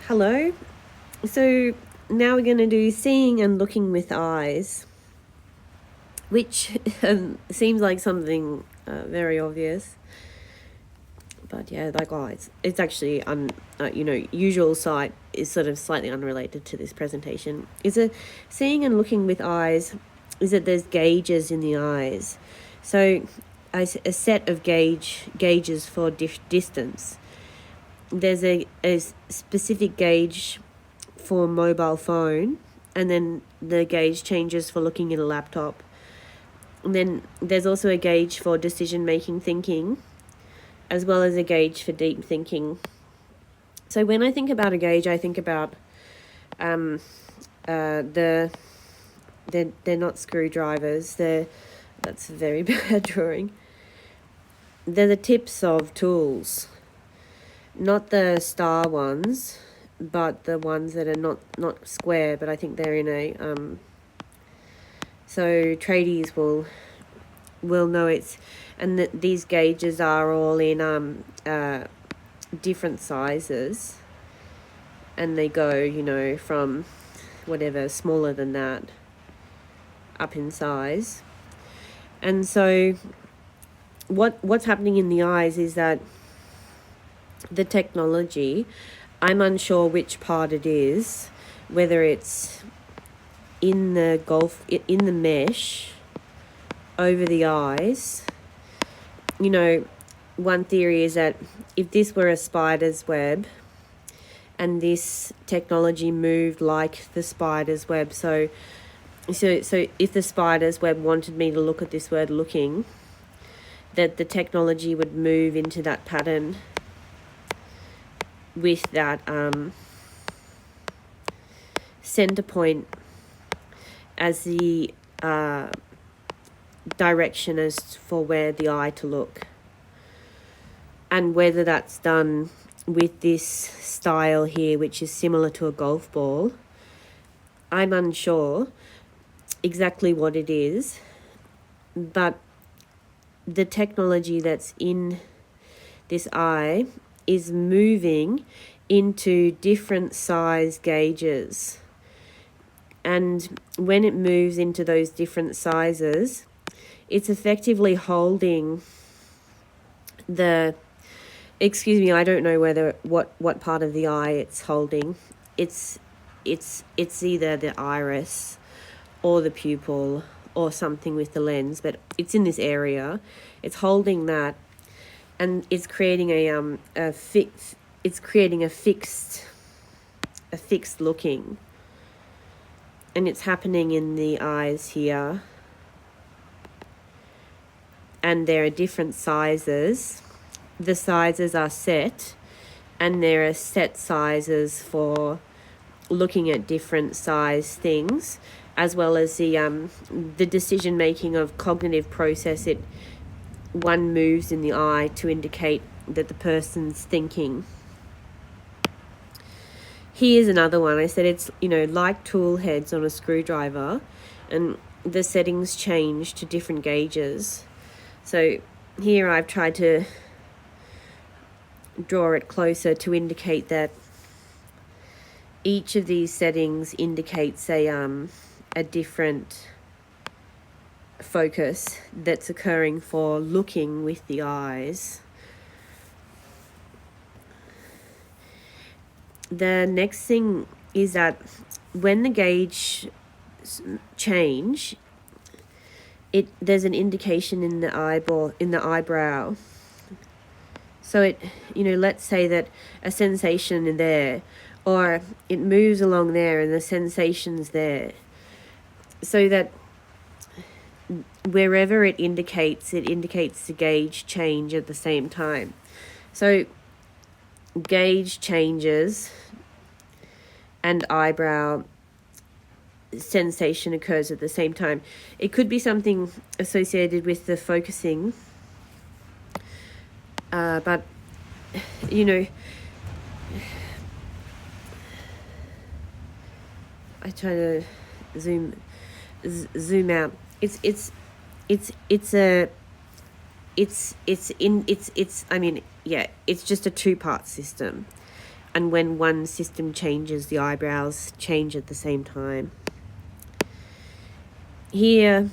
Hello. So now we're going to do seeing and looking with eyes, which seems like something very obvious. But yeah, like, it's actually, usual sight is sort of slightly unrelated to this presentation. Seeing and looking with eyes is that there's gauges in the eyes. So a set of gauges for distance. There's a specific gauge for mobile phone, and then the gauge changes for looking at a laptop. And then there's also a gauge for decision-making thinking, as well as a gauge for deep thinking. So when I think about a gauge, I think about they're not screwdrivers. That's a very bad drawing. They're the tips of tools, not the star ones, but the ones that are not square, but I think they're in a so tradies will know it's, and that these gauges are all in different sizes, and they go from whatever smaller than that up in size. And so what's happening in the eyes is that the technology, I'm unsure which part it is, whether it's in the mesh over the eyes. One theory is that if this were a spider's web and this technology moved like the spider's web, so if the spider's web wanted me to look at this word looking, that the technology would move into that pattern with that center point as the direction as for where the eye to look. And whether that's done with this style here, which is similar to a golf ball, I'm unsure exactly what it is, but the technology that's in this eye is moving into different size gauges. And when it moves into those different sizes, it's effectively holding I don't know what part of the eye it's holding. It's either the iris or the pupil or something with the lens, but it's in this area. It's holding that, and it's creating a fixed looking. And it's happening in the eyes here. And there are different sizes. The sizes are set, and there are set sizes for looking at different size things, as well as the decision making of cognitive process. One moves in the eye to indicate that the person's thinking. Here's another one. I said it's, like tool heads on a screwdriver, and the settings change to different gauges. So here I've tried to draw it closer to indicate that each of these settings indicates a different focus that's occurring for looking with the eyes. The next thing is that when the gauge change, there's an indication in the eyebrow. So let's say that a sensation there, or it moves along there and the sensation's there. So that wherever it indicates the gauge change at the same time. So gauge changes and eyebrow sensation occurs at the same time. It could be something associated with the focusing, but I try to zoom out. It's just a two-part system, and when one system changes, the eyebrows change at the same time. Here,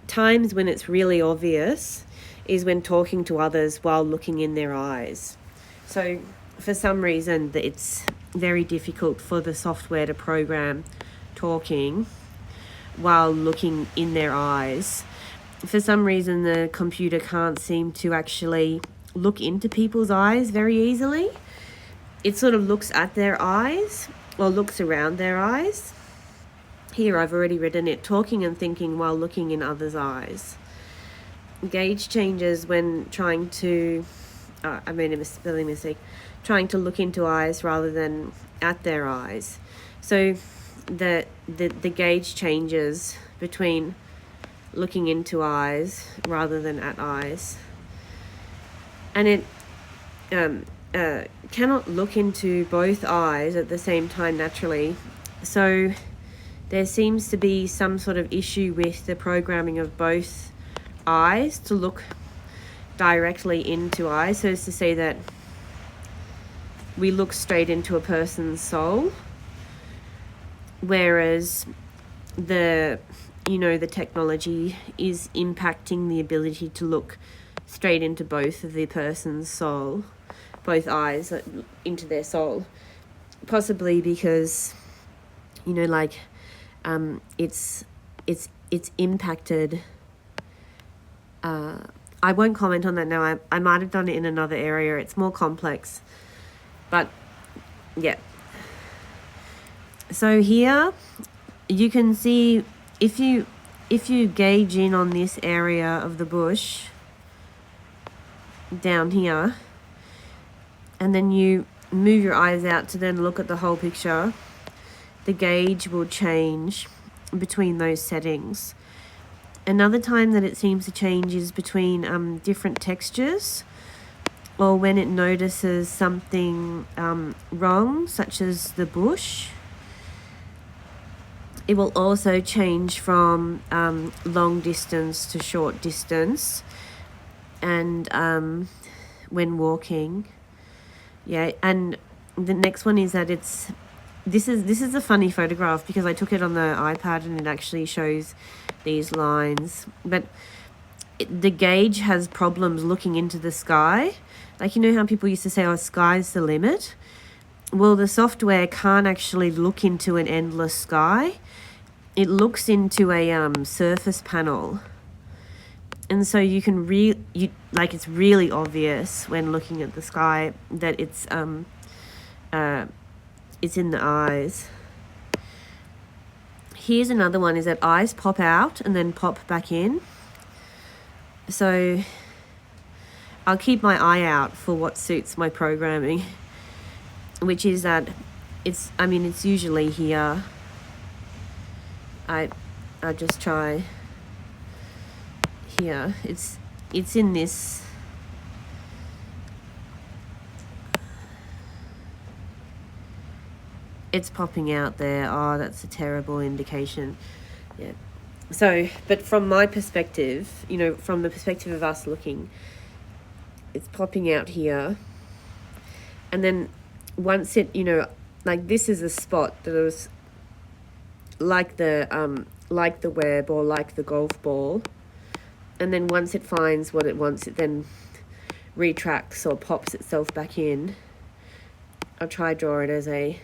times when it's really obvious is when talking to others while looking in their eyes. So for some reason it's very difficult for the software to program talking while looking in their eyes. For some reason the computer can't seem to actually look into people's eyes very easily. It sort of looks at their eyes or looks around their eyes. Here I've already written it, talking and thinking while looking in others' eyes. Gauge changes when trying to, I made a spelling mistake, trying to look into eyes rather than at their eyes. So the gauge changes between looking into eyes rather than at eyes. And it cannot look into both eyes at the same time naturally. So there seems to be some sort of issue with the programming of both eyes to look directly into eyes, so as to say that we look straight into a person's soul, whereas the technology is impacting the ability to look straight into both of the person's soul, both eyes into their soul, possibly because it's impacted. I won't comment on that now. I might have done it in another area. It's more complex, but yeah. So here you can see if you gauge in on this area of the bush down here, and then you move your eyes out to then look at the whole picture, the gauge will change between those settings. Another time that it seems to change is between different textures, or when it notices something wrong, such as the bush. It will also change from long distance to short distance, and when walking. Yeah, and the next one is that this is a funny photograph because I took it on the iPad and it actually shows these lines, but the gauge has problems looking into the sky. Like, how people used to say, oh, sky's the limit? Well, the software can't actually look into an endless sky. It looks into a surface panel. And so you can it's really obvious when looking at the sky that it's in the eyes. Here's another one, is that eyes pop out and then pop back in. So I'll keep my eye out for what suits my programming, which is that it's usually here. I just try here. It's in this. It's popping out there. Oh, that's a terrible indication. Yeah. So, but from my perspective, from the perspective of us looking, it's popping out here. And then once it, this is a spot that was like the web or like the golf ball. And then once it finds what it wants, it then retracts or pops itself back in. I'll try draw it as a...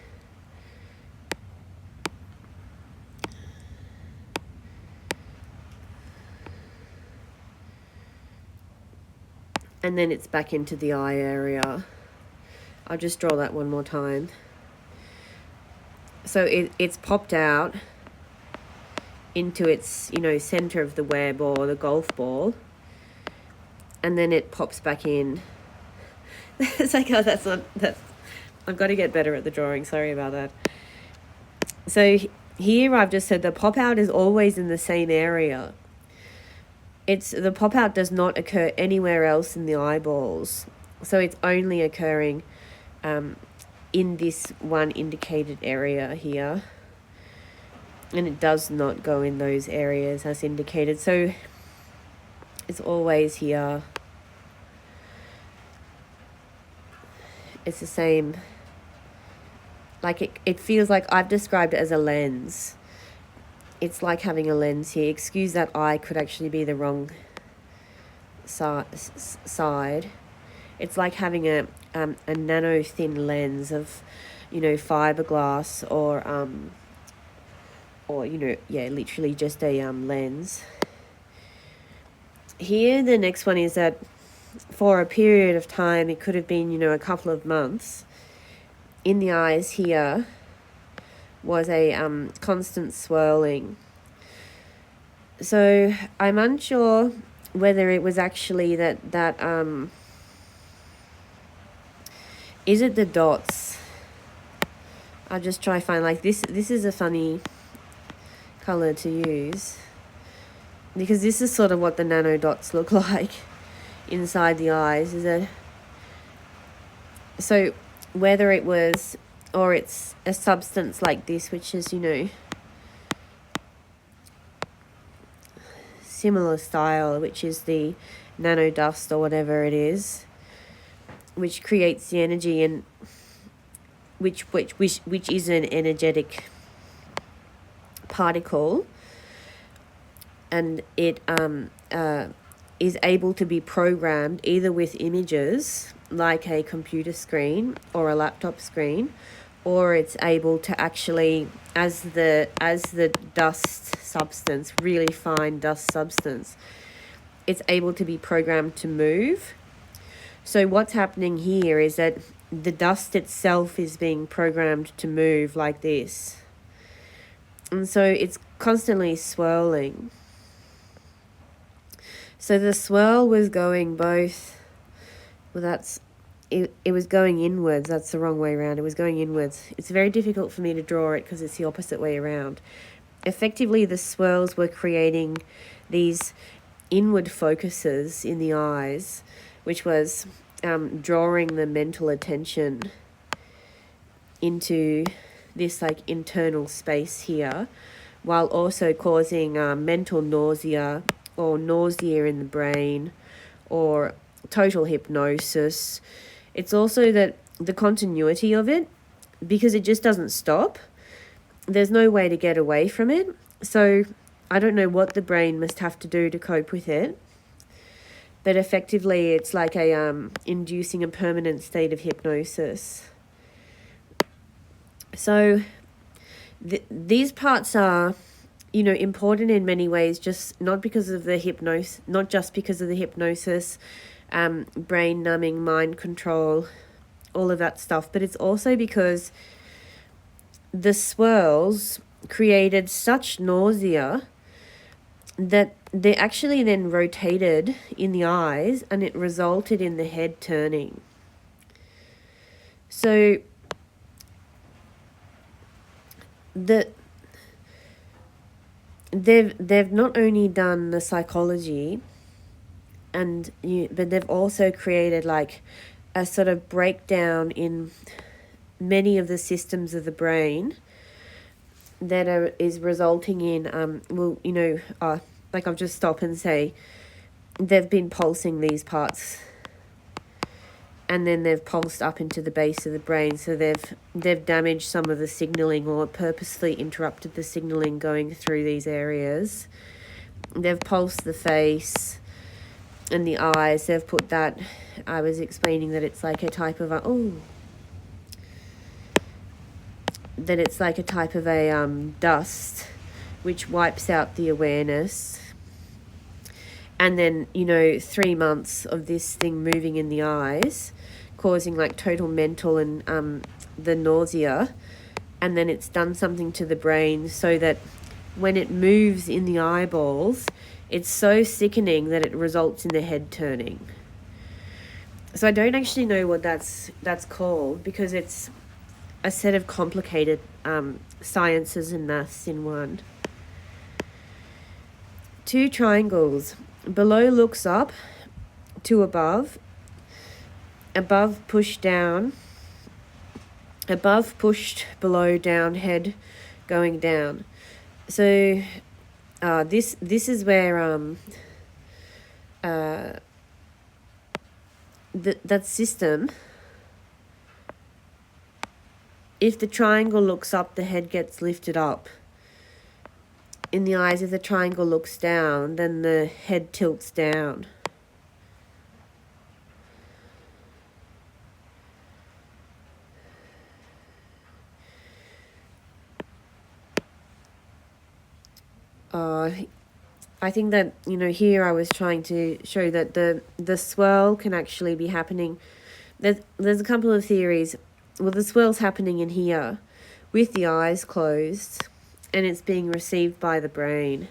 And then it's back into the eye area. I'll just draw that one more time. So it's popped out into its, center of the web or the golf ball. And then it pops back in. It's like, oh, that's I've got to get better at the drawing. Sorry about that. So here I've just said the pop out is always in the same area. The pop out does not occur anywhere else in the eyeballs. So it's only occurring in this one indicated area here. And it does not go in those areas as indicated. So it's always here. It's the same. Like it feels like I've described it as a lens. It's like having a lens here. Excuse that eye could actually be the wrong side. It's like having a nano thin lens of, fiberglass or literally just a lens. Here, the next one is that for a period of time, it could have been, a couple of months, in the eyes here was a constant swirling. So I'm unsure whether it was actually that is it the dots? I'll just try find, like, this is a funny color to use, because this is sort of what the nano dots look like inside the eyes. Is it? So whether it was, or it's a substance like this, which is, similar style, which is the nano dust or whatever it is, which creates the energy, and which is an energetic particle, and it is able to be programmed either with images like a computer screen or a laptop screen, or it's able to actually, as the dust substance, really fine dust substance, it's able to be programmed to move. So what's happening here is that the dust itself is being programmed to move like this. And so it's constantly swirling. So the swirl was going both, it was going inwards. That's the wrong way around. It was going inwards. It's very difficult for me to draw it because it's the opposite way around. Effectively, the swirls were creating these inward focuses in the eyes, which was drawing the mental attention into this like internal space here, while also causing mental nausea or nausea in the brain or total hypnosis. It's also that the continuity of it, because it just doesn't stop, there's no way to get away from it. So I don't know what the brain must have to do to cope with it, but effectively it's like inducing a permanent state of hypnosis. So these parts are, important in many ways, just not because of the hypnosis, brain numbing, mind control, all of that stuff, but it's also because the swirls created such nausea that they actually then rotated in the eyes, and it resulted in the head turning. So they've not only done the psychology, but they've also created like a sort of breakdown in many of the systems of the brain that is resulting in like I'll just stop and say they've been pulsing these parts, and then they've pulsed up into the base of the brain. So they've damaged some of the signaling, or purposely interrupted the signaling going through these areas. They've pulsed the face and the eyes. They've put that, I was explaining that it's like a type of dust which wipes out the awareness. And then, 3 months of this thing moving in the eyes, causing like total mental and the nausea. And then it's done something to the brain so that when it moves in the eyeballs, it's so sickening that it results in the head turning. So I don't actually know what that's called, because it's a set of complicated sciences and maths in one. 2 triangles. Below looks up to above pushed down, above pushed below, down, head going down. So this is where that system if the triangle looks up, the head gets lifted up. In the eyes, if the triangle looks down, then the head tilts down. I think that, here I was trying to show that the swirl can actually be happening. There's a couple of theories. Well, the swirl's happening in here with the eyes closed, and it's being received by the brain.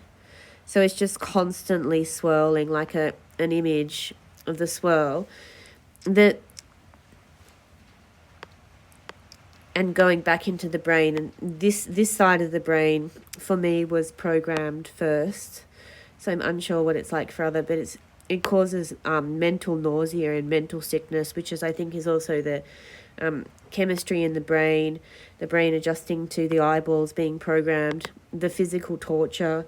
So it's just constantly swirling like an image of the swirl and going back into the brain. And this side of the brain for me was programmed first, so I'm unsure what it's like for other, but it causes mental nausea and mental sickness, which I think is also the chemistry in the brain adjusting to the eyeballs being programmed, the physical torture,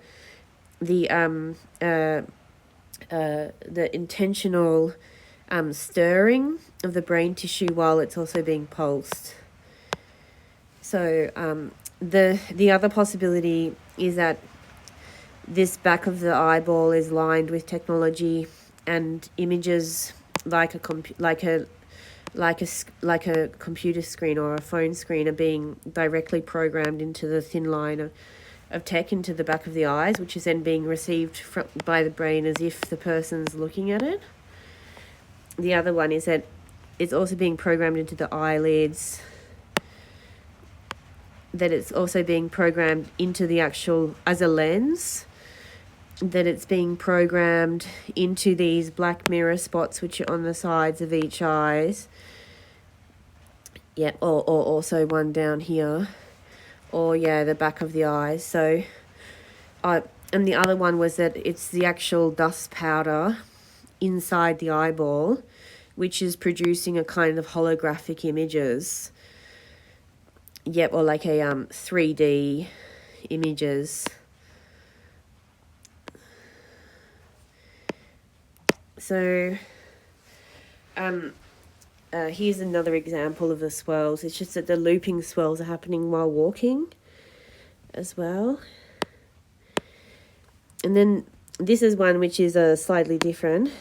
the intentional stirring of the brain tissue while it's also being pulsed. So the other possibility is that this back of the eyeball is lined with technology, and images like a computer screen or a phone screen are being directly programmed into the thin line of tech into the back of the eyes, which is then being received by the brain as if the person's looking at it. The other one is that it's also being programmed into the eyelids, that it's also being programmed into the actual, as a lens, that it's being programmed into these black mirror spots which are on the sides of each eyes. Yeah, or also one down here, or the back of the eyes. So and the other one was that it's the actual dust powder inside the eyeball which is producing a kind of holographic images. Yep, or like a 3D images. So here's another example of the swirls. It's just that the looping swirls are happening while walking as well. And then this is one which is slightly different,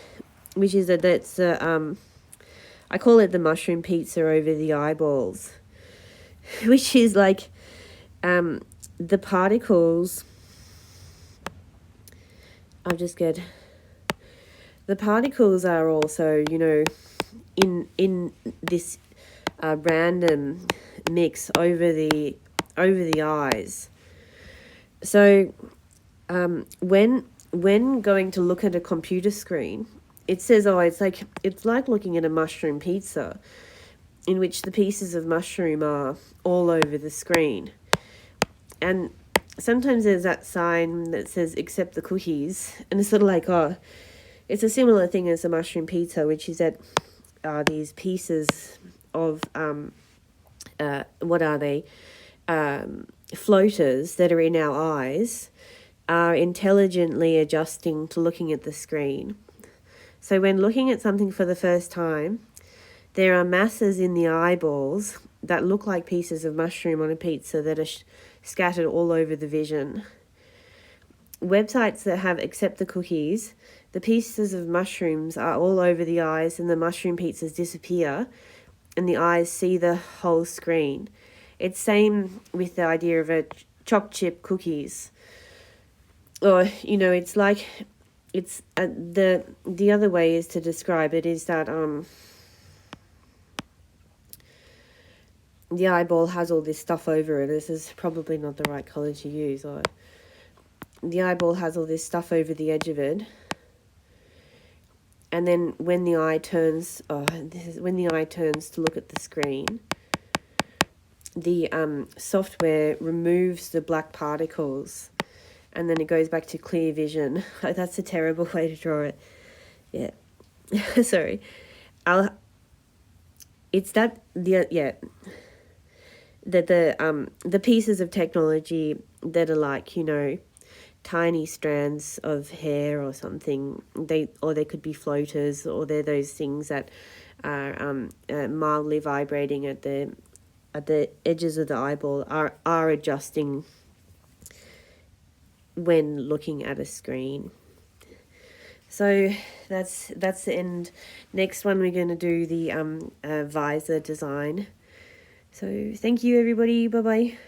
which is that's I call it the mushroom pizza over the eyeballs, which is like the particles. The particles are also, in this random mix over the eyes. So when going to look at a computer screen, it says, it's like looking at a mushroom pizza, in which the pieces of mushroom are all over the screen. And sometimes there's that sign that says accept the cookies, and it's sort of like, it's a similar thing as a mushroom pizza, which is that these pieces of what are they, floaters that are in our eyes are intelligently adjusting to looking at the screen. So when looking at something for the first time, there are masses in the eyeballs that look like pieces of mushroom on a pizza that are scattered all over the vision. Websites that have accept the cookies, the pieces of mushrooms are all over the eyes and the mushroom pizzas disappear and the eyes see the whole screen. It's same with the idea of a choc chip cookies. Or, it's like, it's the other way is to describe it is that the eyeball has all this stuff over it. This is probably not the right colour to use. Or the eyeball has all this stuff over the edge of it, and then when the eye turns, when the eye turns to look at the screen, the software removes the black particles, and then it goes back to clear vision. That's a terrible way to draw it. Yeah, sorry. It's that that the pieces of technology that are like, tiny strands of hair or something, they could be floaters, or they're those things that are mildly vibrating at the at the edges of the eyeball are adjusting when looking at a screen. So that's the end. Next one, we're going to do the visor design. So thank you, everybody. Bye bye.